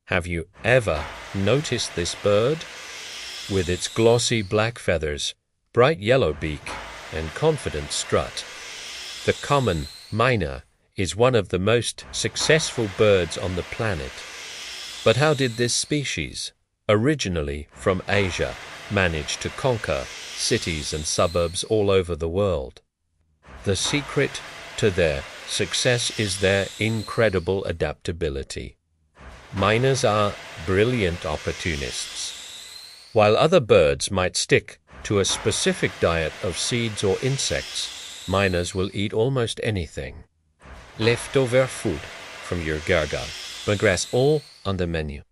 Have you ever noticed this bird? With its glossy black feathers, bright yellow beak, and confident strut. The common Myna is one of the most successful birds on the planet. But how did this species, originally from Asia, manage to conquer cities and suburbs all over the world? The secret to their success is their incredible adaptability. Mynas are brilliant opportunists. While other birds might stick to a specific diet of seeds or insects, mynas will eat almost anything. Leftover food from your garden, regress all on the menu.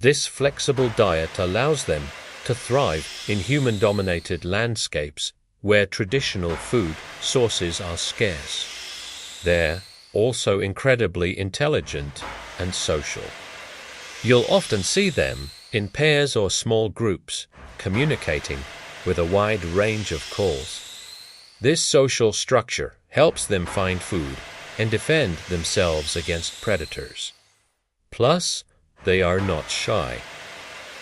This flexible diet allows them to thrive in human-dominated landscapes where traditional food sources are scarce. They're also incredibly intelligent and social. You'll often see them in pairs or small groups, communicating with a wide range of calls. This social structure helps them find food and defend themselves against predators. Plus, they are not shy.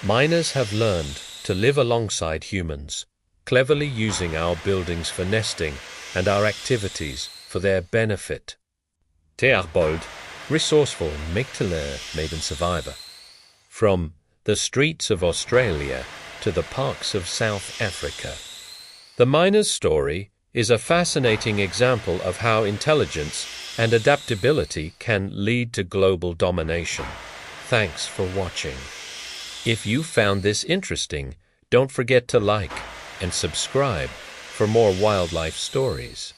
Mynas have learned to live alongside humans, cleverly using our buildings for nesting and our activities for their benefit. Tahir, resourceful and make-to-learn maiden survivor. From the streets of Australia to the parks of South Africa. The Myna's story is a fascinating example of how intelligence and adaptability can lead to global domination. Thanks for watching. If you found this interesting, don't forget to like and subscribe for more wildlife stories.